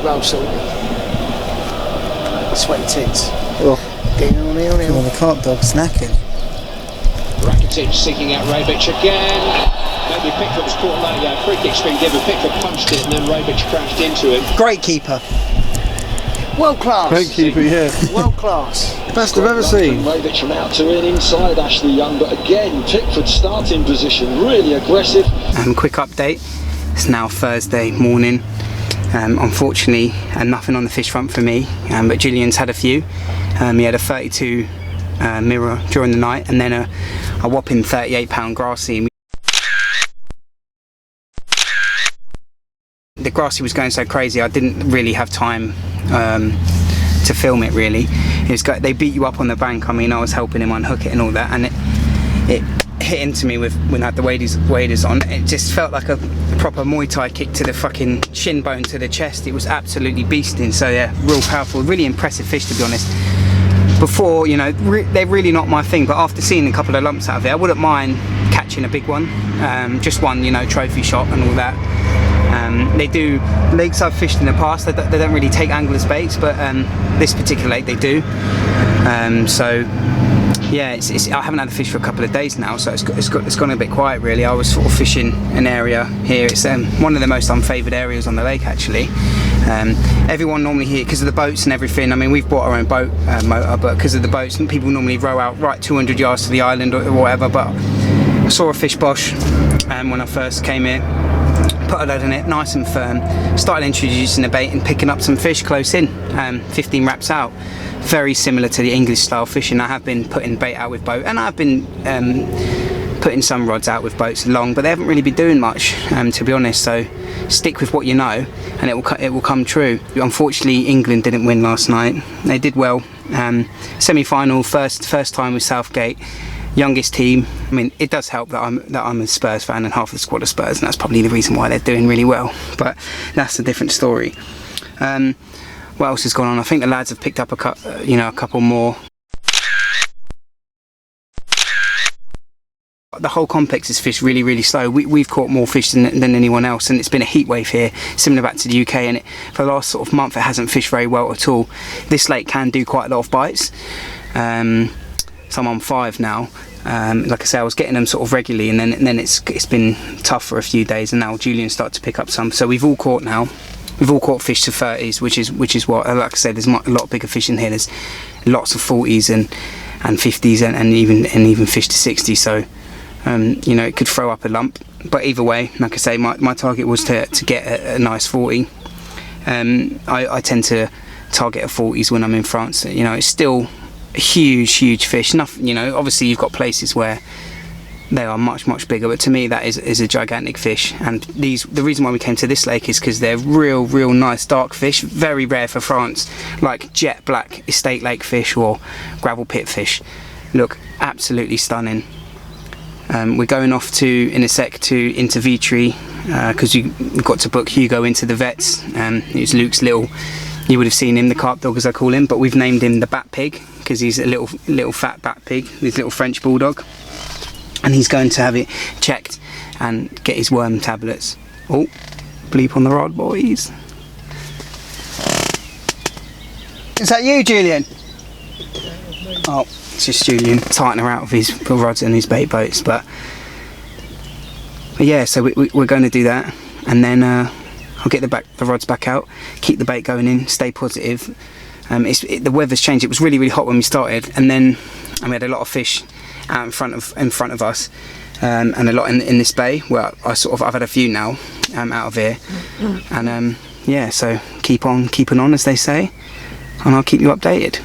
Well salty. Sweaty tits. Oh, the carp dog snacking. Rakitic seeking out Rebic again. Maybe Pickford was caught late. Yeah, free kick's been given. Pickford punched it and then Rebic crashed into him. Great keeper. World class. Great keeper, yeah. World class. Best I've ever seen. Rebic from out to in inside Ashley Young, but again Pickford starting position, really aggressive. Quick update. It's now Thursday morning. Unfortunately, nothing on the fish front for me, but Julian's had a few. He had a 32 mirror during the night and then a whopping 38-pound grassy. The grassy was going so crazy I didn't really have time to film it really. They beat you up on the bank. I mean, I was helping him unhook it and all that, and it hit into me when I had the waders on. It just felt like a proper Muay Thai kick to the fucking shin bone to the chest. It was absolutely beasting. So yeah, real powerful, really impressive fish to be honest. Before, you know, they're really not my thing, but after seeing a couple of lumps out of it, I wouldn't mind catching a big one. Just one, you know, trophy shot and all that. They do lakes I've fished in the past. They don't really take anglers baits, but this particular lake they do. So yeah, I haven't had a fish for a couple of days now, so it's gone a bit quiet really. I was sort of fishing an area here. It's one of the most unfavoured areas on the lake actually. Everyone normally here, because of the boats and everything, I mean we've brought our own boat motor, but because of the boats, people normally row out right 200 yards to the island or whatever. But I saw a fish bosh when I first came here, put a load in it, nice and firm, started introducing the bait and picking up some fish close in, 15 wraps out. Very similar to the English style fishing. I have been putting bait out with boat, and I've been putting some rods out with boats along, but they haven't really been doing much, to be honest. So stick with what you know, and it will come true. Unfortunately, England didn't win last night. They did well. Semi-final, first time with Southgate, youngest team. I mean, it does help that I'm a Spurs fan and half the squad are Spurs, and that's probably the reason why they're doing really well. But that's a different story. What else has gone on? I think the lads have picked up a couple more. The whole complex is fished really, really slow. We've caught more fish than anyone else, and it's been a heat wave here, similar back to the UK, and for the last sort of month it hasn't fished very well at all. This lake can do quite a lot of bites. So I'm on 5 now. Like I say, I was getting them sort of regularly, and then it's been tough for a few days, and now Julian started to pick up some. So we've all caught now. We've all caught fish to 30s, which is what, like I said, there's a lot bigger fish in here. There's lots of 40s and 50s and even fish to 60. So you know, it could throw up a lump. But either way, like I say, my target was to get a nice 40. I tend to target a 40s when I'm in France. You know, it's still a huge fish. Nothing, you know, obviously you've got places where they are much bigger, but to me that is a gigantic fish. And the reason why we came to this lake is because they're real nice dark fish, very rare for France, like jet black estate lake fish or gravel pit fish. Look absolutely stunning. We're going off in a sec into Vitry because we've got to book Hugo into the vets. It's Luke's little, you would have seen him, the carp dog as I call him, but we've named him the Bat Pig because he's a little fat bat pig, his little French bulldog. And he's going to have it checked and get his worm tablets. Oh, bleep on the rod, boys. Is that you, Julian? Oh, it's just Julian tightening her out of his rods and his bait boats. But yeah, so we're going to do that, and then I'll get the rods back out, keep the bait going in, stay positive. The weather's changed. It was really hot when we started, and we had a lot of fish out in front of us. and a lot in this bay. Well, I've had a few now out of here, and yeah, so keep on keeping on, as they say, and I'll keep you updated.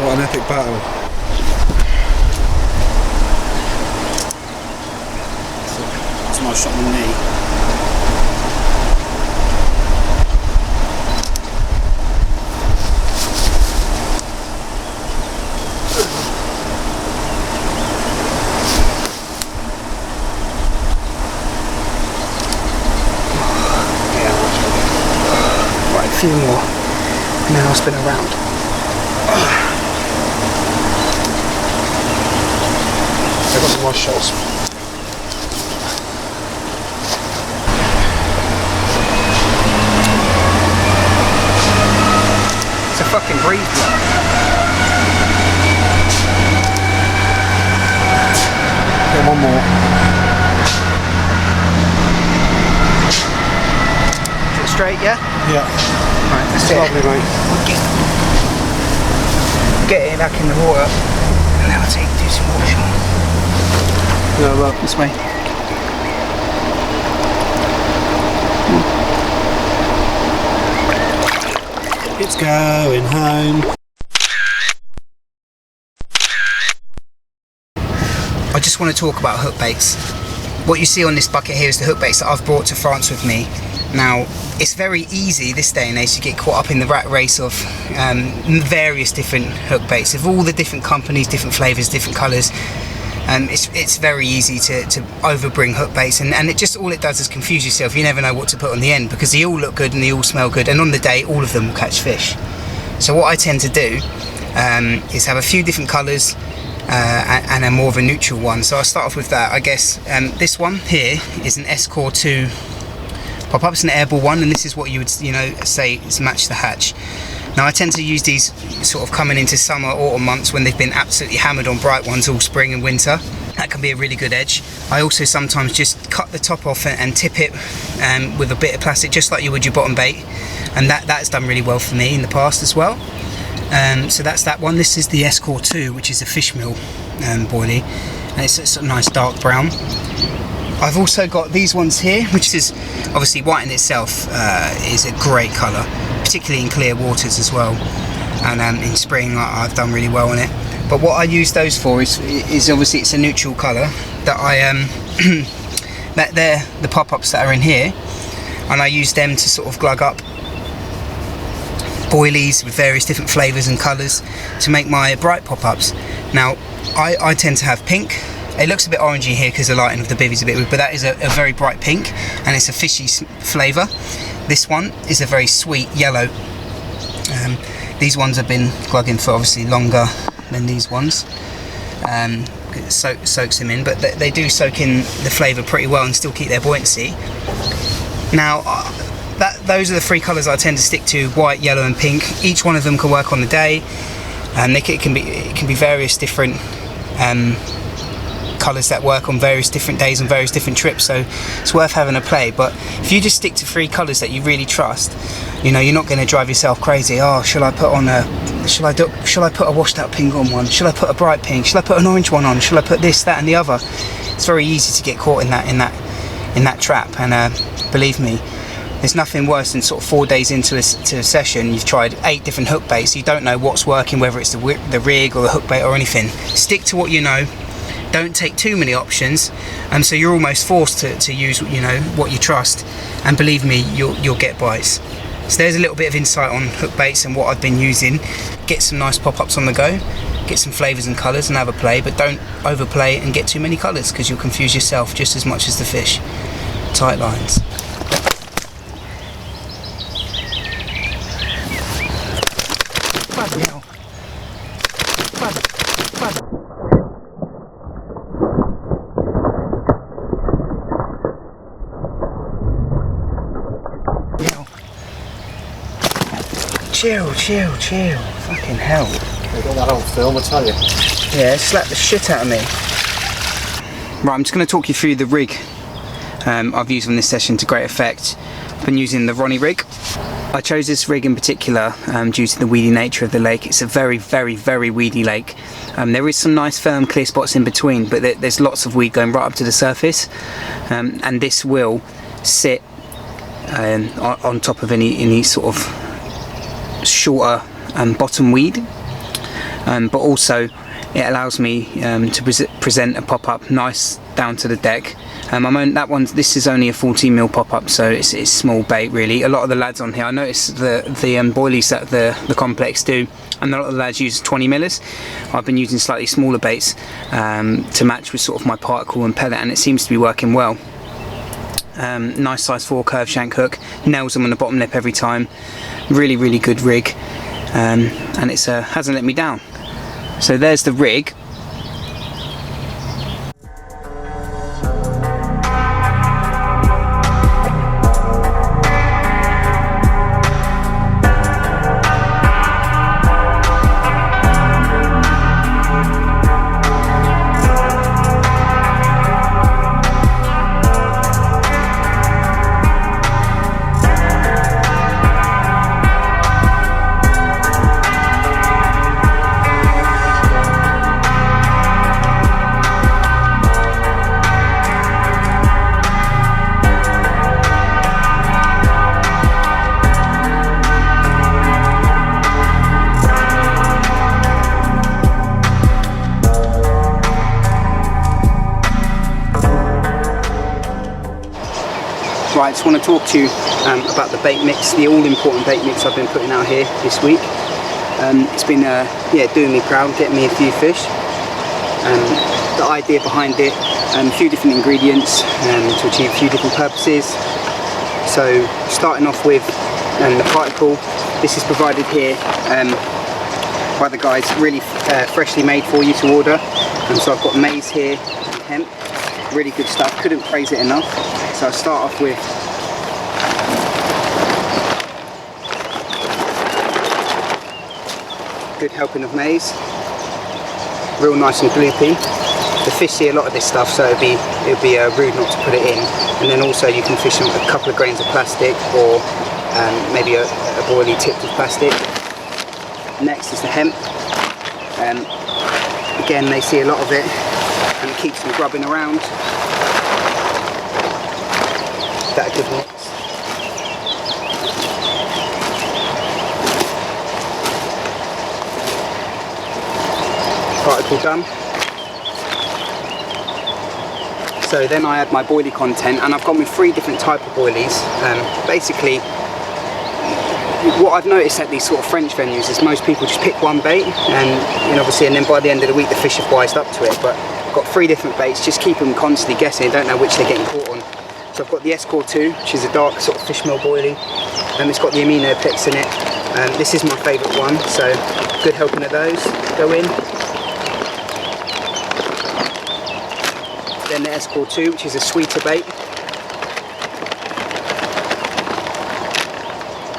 What an epic battle. That's a nice shot on the knee. Right, a few more, and then I'll spin around. I've got some nice shots. It's a fucking breeze block. Get one more. Is it straight, yeah? Yeah. Right, that's it. Lovely, mate. Get it back in the water, and then I'll do some water shot. Yeah, well, This way. it's going home. I just want to talk about hook baits. What you see on this bucket here is the hook baits that I've brought to France with me. Now, it's very easy this day and age to get caught up in the rat race of various different hook baits of all the different companies, different flavours, different colours. It's very easy to overbring hook baits, and it just, all it does is confuse yourself. You never know what to put on the end because they all look good and they all smell good, and on the day all of them will catch fish. So what I tend to do is have a few different colours and a more of a neutral one. So I'll start off with that. I guess this one here is an S-Core 2 pop-up. It's an airball one, and this is what you would say is match the hatch. Now I tend to use these sort of coming into summer, autumn months when they've been absolutely hammered on bright ones all spring and winter. That can be a really good edge. I also sometimes just cut the top off and tip it with a bit of plastic, just like you would your bottom bait, and that's done really well for me in the past as well. So that's that one. This is the S-Core 2, which is a fish meal boilie, and it's a nice dark brown. I've also got these ones here, which is obviously white in itself is a great colour, particularly in clear waters as well, and in spring I've done really well on it. But what I use those for is obviously it's a neutral colour that that they're the pop-ups that are in here, and I use them to sort of glug up boilies with various different flavours and colours to make my bright pop-ups. Now I tend to have pink. It looks a bit orangey here because the lighting of the bivvy's a bit weird, but that is a very bright pink, and it's a fishy flavour. This one is a very sweet yellow. These ones have been glugging for obviously longer than these ones. It soaks them in, but they do soak in the flavour pretty well and still keep their buoyancy. Now those are the three colours I tend to stick to: white, yellow and pink. Each one of them can work on the day, and it can be various different colours that work on various different days and various different trips, so it's worth having a play. But if you just stick to three colours that you really trust, you're not going to drive yourself crazy. Oh, shall I put a washed out pink on one? Shall I put a bright pink? Shall I put an orange one on? Shall I put this, that and the other? It's very easy to get caught in that trap, and believe me, there's nothing worse than sort of 4 days into a session, you've tried 8 different hook baits, you don't know what's working, whether it's the rig or the hook bait or anything. Stick to what you know. Don't take too many options, and so you're almost forced to use what you trust, and believe me, you'll get bites. So there's a little bit of insight on hook baits and what I've been using. Get some nice pop-ups on the go, get some flavours and colours and have a play, but don't overplay and get too many colours because you'll confuse yourself just as much as the fish. Tight lines. chill. Fucking hell. We've got that on film, I tell you. Yeah, it slapped the shit out of me. Right, I'm just going to talk you through the rig I've used on this session to great effect. I've been using the Ronnie rig. I chose this rig in particular due to the weedy nature of the lake. It's a very, very, very weedy lake. There is some nice firm clear spots in between, but there's lots of weed going right up to the surface, and this will sit on top of any sort of shorter bottom weed, but also it allows me to present a pop-up nice down to the deck. This is only a 14mm pop-up, so it's small bait really. A lot of the lads on here, I noticed the boilies that the complex do, and a lot of the lads use 20mm. I've been using slightly smaller baits to match with sort of my particle and pellet, and it seems to be working well. Nice size 4 curve shank hook, nails them on the bottom lip every time. Really, really good rig, and it's hasn't let me down. So there's the rig. Right, I just want to talk to you about the bait mix, the all-important bait mix I've been putting out here this week. It's been doing me proud, getting me a few fish. The idea behind it, a few different ingredients to achieve a few different purposes. So starting off with the particle, this is provided here by the guys, really freshly made for you to order. So I've got maize here and hemp, really good stuff, couldn't praise it enough. So I'll start off with a good helping of maize, real nice and gloopy. The fish see a lot of this stuff, so it'd be rude not to put it in. And then also you can fish them with a couple of grains of plastic, or maybe a boilie tipped with plastic. Next is the hemp. Again, they see a lot of it, and it keeps them grubbing around. That a good mix. Particle done. So then I add my boilie content, and I've gone with 3 different type of boilies. Basically, what I've noticed at these sort of French venues is most people just pick one bait, and obviously, and then by the end of the week the fish have wised up to it. But I've got 3 different baits, just keep them constantly guessing, don't know which they're getting caught on. So I've got the Escort 2, which is a dark sort of fish meal boilie, and it's got the amino pits in it. This is my favourite one, so good helping of those go in. Then the Escort 2, which is a sweeter bait.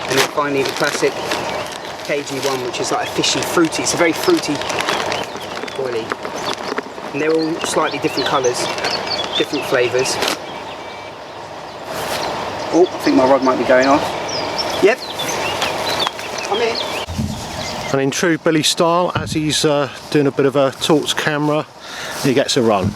And then finally the classic KG1, which is like a fishy, fruity, it's a very fruity boilie. And they're all slightly different colours, different flavours. Oh, I think my rod might be going off. Yep. I'm in. And in true Billy style, as he's doing a bit of a talk to camera, he gets a run.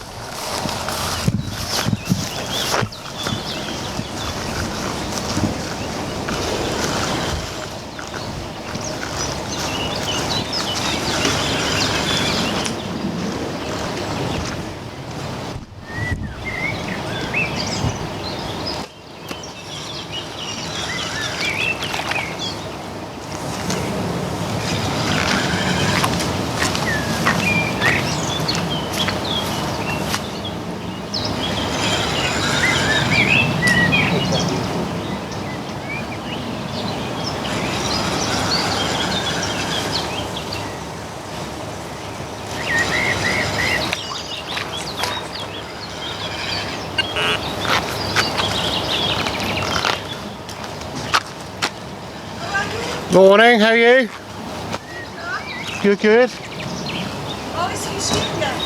Morning, how are you? Good, good. Oh, is he swimming there?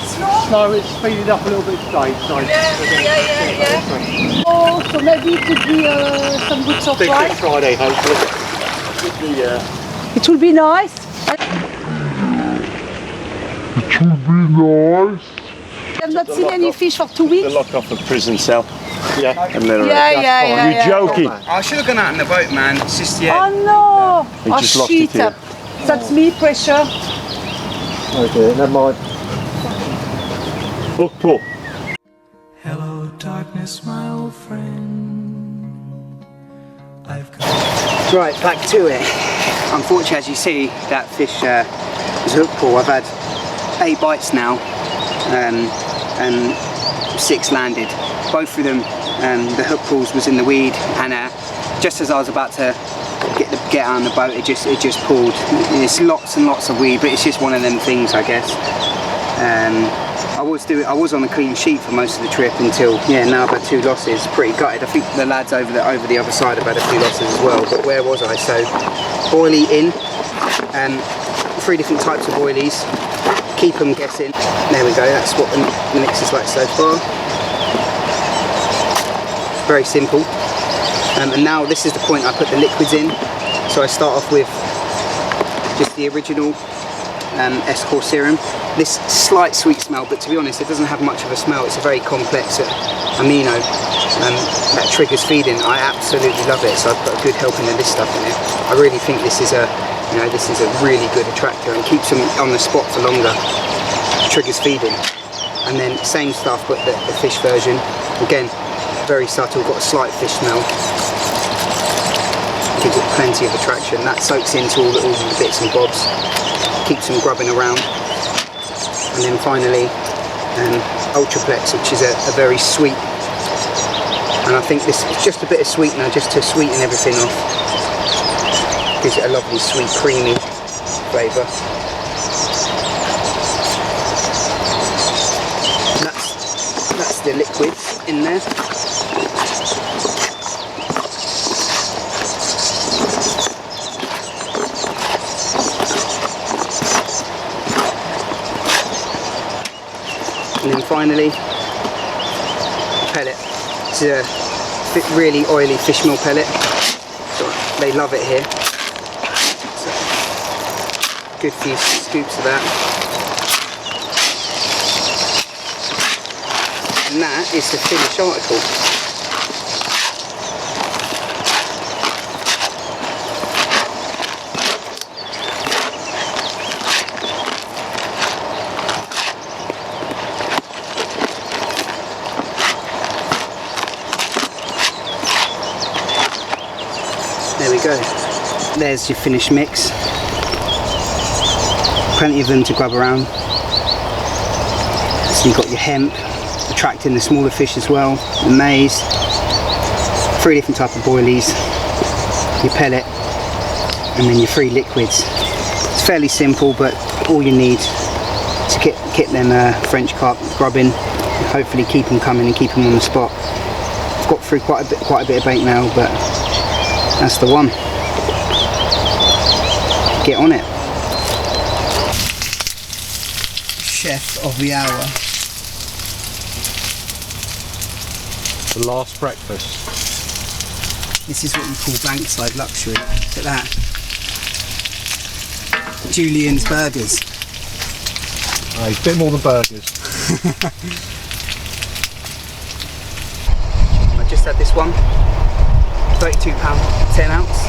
Slow? No, it's speeded up a little bit today. So Yeah. Oh, so maybe it could be some good Big surprise. Friday, hopefully. Could be, It will be nice. I've not seen any fish for 2 weeks. Lock off a prison cell. yeah. And let her Yeah. You're joking. I should have gone out in the boat, man. It's just, yeah. Oh no! You Oh just locked shit! it here. That's me, pressure. Okay, never mind. Hook pull. Hello, darkness, my old friend. I've come. Right, back to it. Unfortunately, as you see, that fish is hook pull. I've had 8 bites now, and 6 landed. Both of them, the hook pulls was in the weed, and just as I was about to get out on the boat, it just pulled. It's lots and lots of weed, but it's just one of them things, I guess. I was on a clean sheet for most of the trip until, yeah, now I've had 2 losses. Pretty gutted. I think the lads over the other side have had a few losses as well. But where was I? So, boilie in, 3 different types of boilies. Keep them guessing. There we go. That's what the mix is like so far. Very simple. And now this is the point I put the liquids in. So I start off with just the original S-Core serum. This slight sweet smell, but to be honest, it doesn't have much of a smell. It's a very complex amino that triggers feeding. I absolutely love it. So I've put a good helping of this stuff in it. I really think this is a really good attractor and keeps them on the spot for longer. Triggers feeding. And then same stuff, but the fish version. Again, very subtle, got a slight fish smell. Gives it plenty of attraction. That soaks into all the bits and bobs. Keeps them grubbing around. And then finally, Ultraplex, which is a very sweet. And I think this is just a bit of sweetener, just to sweeten everything off. Gives it a lovely, sweet, creamy flavour. That's the liquids in there. And then finally, pellet. It's a really oily fish meal pellet. So they love it here. So, good few scoops of that. And that is the finished article. There we go. There's your finished mix. Plenty of them to grub around. So you've got your hemp, attracting the smaller fish as well, the maize, 3 different types of boilies, your pellet, and then your 3 liquids. It's fairly simple, but all you need to get them French carp grubbing, hopefully keep them coming and keep them on the spot. I've got through quite a bit of bait now, but that's the one. Get on it. Chef of the hour. The last breakfast. This is what you call bankside luxury. Look at that. Julian's Burgers. It's a bit more than burgers. I just had this one. £32, 10 ounce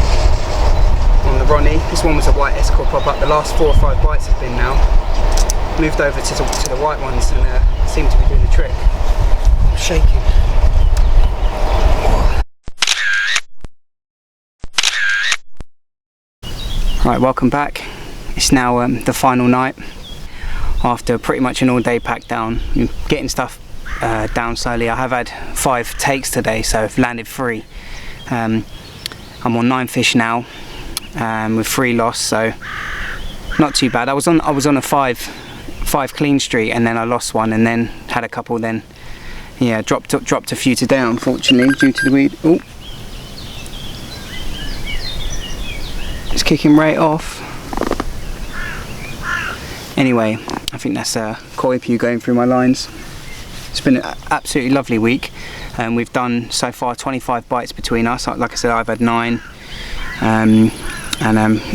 on the Ronnie. This one was a white S-Core pop-up. The last 4 or 5 bites have been now. Moved over to the white ones and seem to be doing the trick. I'm shaking. Right, welcome back. It's now the final night after pretty much an all-day pack down. I'm getting stuff down slowly. I have had 5 takes today, so I've landed 3. I'm on 9 fish now, with 3 lost, so not too bad. I was on a 5 clean streak, and then I lost 1, and then had a couple. Then yeah, dropped a few today, unfortunately, due to the weed. Oh, It's kicking right off. Anyway, I think that's koi pew going through my lines. It's been an absolutely lovely week. We've done so far 25 bites between us. Like I said, I've had 9. And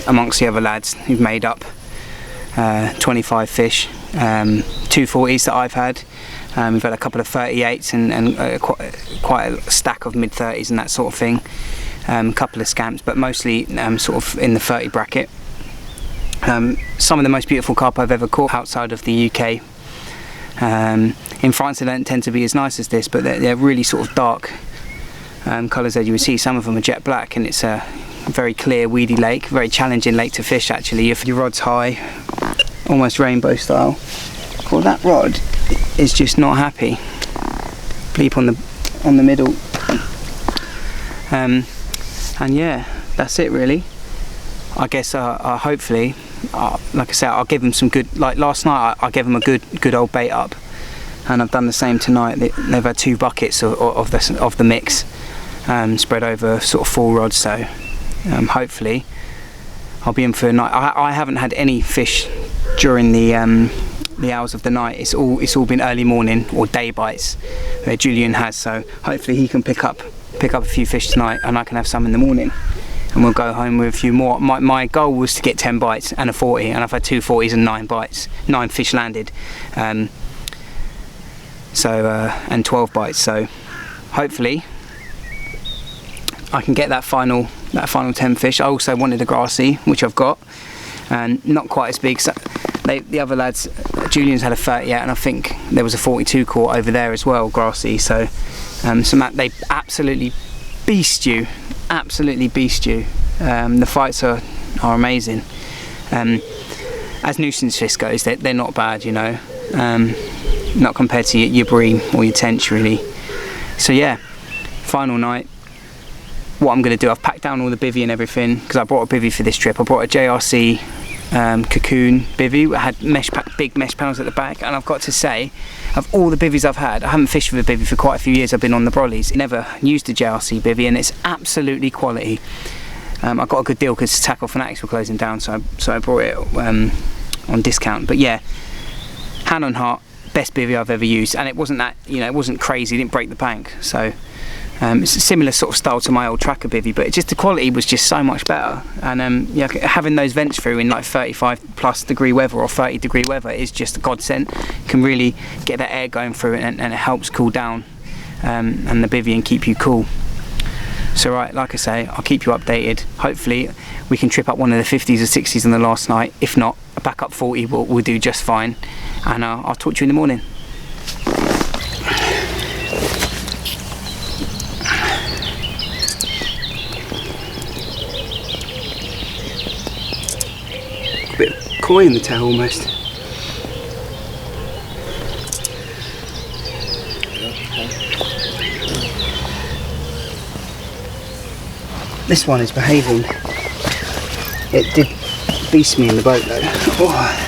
amongst the other lads who've made up 25 fish. 2 40s that I've had. We've had a couple of 38s and quite a stack of mid-30s and that sort of thing. A couple of scamps, but mostly sort of in the 30 bracket. Some of the most beautiful carp I've ever caught outside of the UK. In France they don't tend to be as nice as this, but they're really sort of dark colours there. You can see some of them are jet black, and it's a very clear weedy lake, very challenging lake to fish actually if your rod's high, almost rainbow style. Well, that rod is just not happy. Bleep on the middle. And yeah, that's it really. I guess hopefully, like I said, I'll give them some good. Like last night, I gave them a good old bait up, and I've done the same tonight. They've had 2 buckets of the mix, spread over sort of 4 rods. So hopefully, I'll be in for a night. I haven't had any fish during the hours of the night. It's all been early morning or day bites. Julian has, so hopefully he can pick up a few fish tonight, and I can have some in the morning, and we'll go home with a few more. My goal was to get 10 bites and a 40, and I've had 2 40s and 9 bites, 9 fish landed, and 12 bites. So hopefully I can get that final 10 fish. I also wanted a grassy, which I've got, and not quite as big. So the other lads, Julian's had a 38, and I think there was a 42 caught over there as well, grassy. So they absolutely beast you. The fights are amazing. As nuisance fish goes, they're not bad, you know. Not compared to your bream or your tench really. So yeah, final night. What I'm going to do, I've packed down all the bivvy and everything, because I brought a bivvy for this trip. I brought a JRC cocoon bivvy. I had big mesh panels at the back, and I've got to say, of all the bivvies I've had, I haven't fished with a bivvy for quite a few years. I've been on the brollies, never used a JRC bivvy, and it's absolutely quality. I got a good deal because Tackle Fanatics were closing down, so I brought it on discount. But yeah, hand on heart, best bivvy I've ever used, and it wasn't that, you know, it wasn't crazy, it didn't break the bank. So it's a similar sort of style to my old tracker bivvy, but the quality was just so much better. And yeah, having those vents through in like 35+ degree weather or 30 degree weather is just a godsend. You can really get that air going through it, and it helps cool down and the bivvy and keep you cool. So right, like I say, I'll keep you updated. Hopefully we can trip up one of the 50s or 60s on the last night. If not, a backup 40 will do just fine. And I'll talk to you in the morning. A bit of koi in the tail almost. This one is behaving. It did beast me in the boat though. Oh.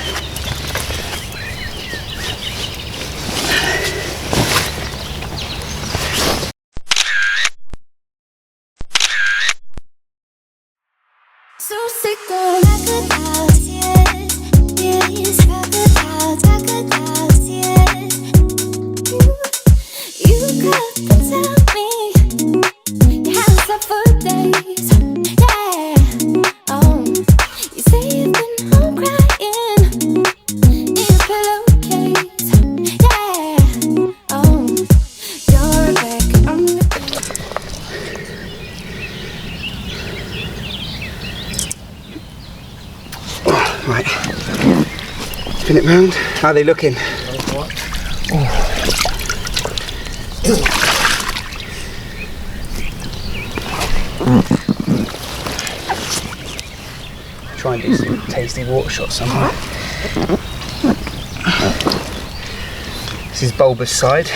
So sick of crocodiles, yes, yes, crocodiles, yes. You could tell me you haven't slept for days, yeah. Oh, you say you've been home crying in your pillowcase, yeah. Oh, you're back on the Right, spin it round. How are they looking? Oh. Try and do some tasty water shots somewhere. This is bulbous side.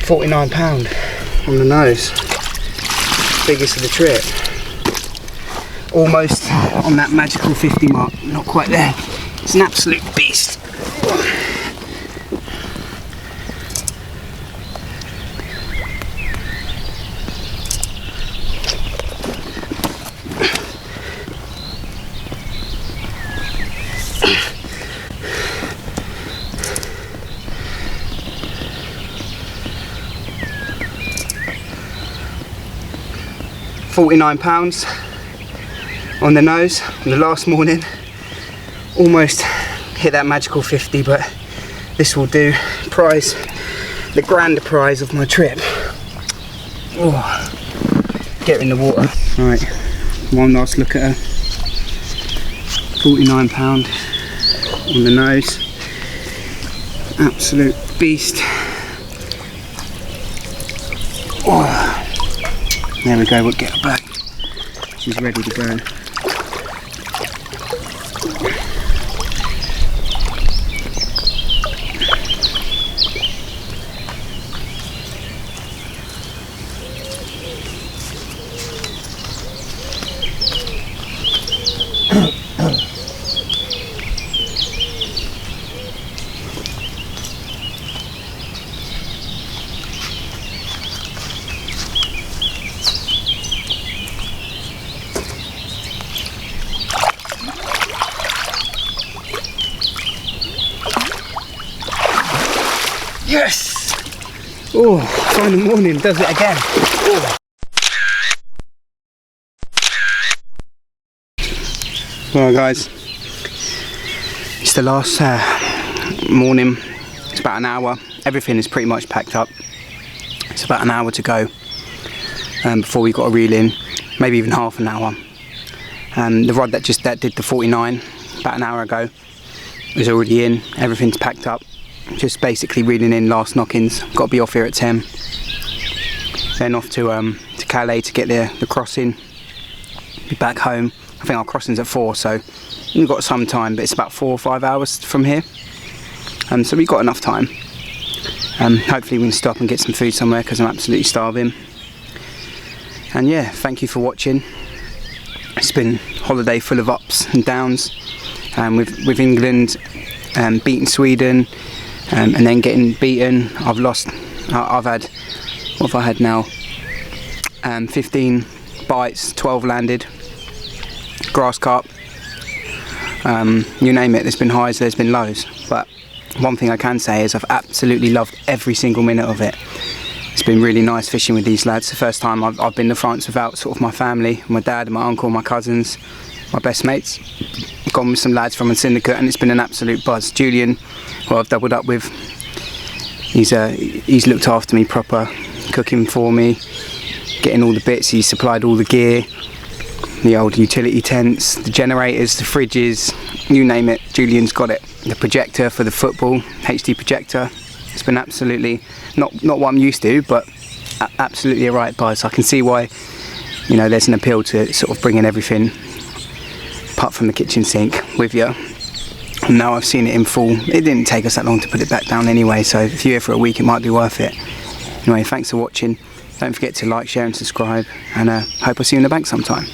£49 on the nose. Biggest of the trip. Almost on that magical 50 mark, not quite there. It's an absolute beast. £49 on the nose on the last morning. Almost hit that magical 50, but this will do. Prize, the grand prize of my trip. Oh, get in the water. Right, one last look at her. £49 on the nose. Absolute beast. Oh. There we go, we'll get her back. She's ready to go. Yes! Oh, final morning does it again. Oh. Well guys, it's the last morning. It's about an hour. Everything is pretty much packed up. It's about an hour to go before we got to reel in, maybe even half an hour. The rod that did the 49 about an hour ago is already in. Everything's packed up. Just basically reeling in last knockings. Got to be off here at 10. Then off to Calais to get the crossing. Be back home. I think our crossing's at 4, so we've got some time, but it's about 4 or 5 hours from here. So we've got enough time. Hopefully we can stop and get some food somewhere because I'm absolutely starving. And yeah, thank you for watching. It's been a holiday full of ups and downs. With England beating Sweden. And then getting beaten. I've had, what have I had now? 15 bites, 12 landed. Grass carp. You name it, there's been highs, there's been lows. But one thing I can say is I've absolutely loved every single minute of it. It's been really nice fishing with these lads. The first time I've been to France without sort of my family, my dad, my uncle, my cousins, my best mates. I've gone with some lads from a syndicate and it's been an absolute buzz. Julian, who I've doubled up with, he's looked after me proper, cooking for me, getting all the bits. He's supplied all the gear, the old utility tents, the generators, the fridges, you name it, Julian's got it. The projector for the football, HD projector. It's been absolutely, not what I'm used to, but absolutely a right buzz. I can see why, you know, there's an appeal to sort of bringing everything apart from the kitchen sink with you. And now I've seen it in full. It didn't take us that long to put it back down anyway, so if you're here for a week it might be worth it. Anyway, thanks for watching. Don't forget to like, share and subscribe, and hope I see you in the bank sometime.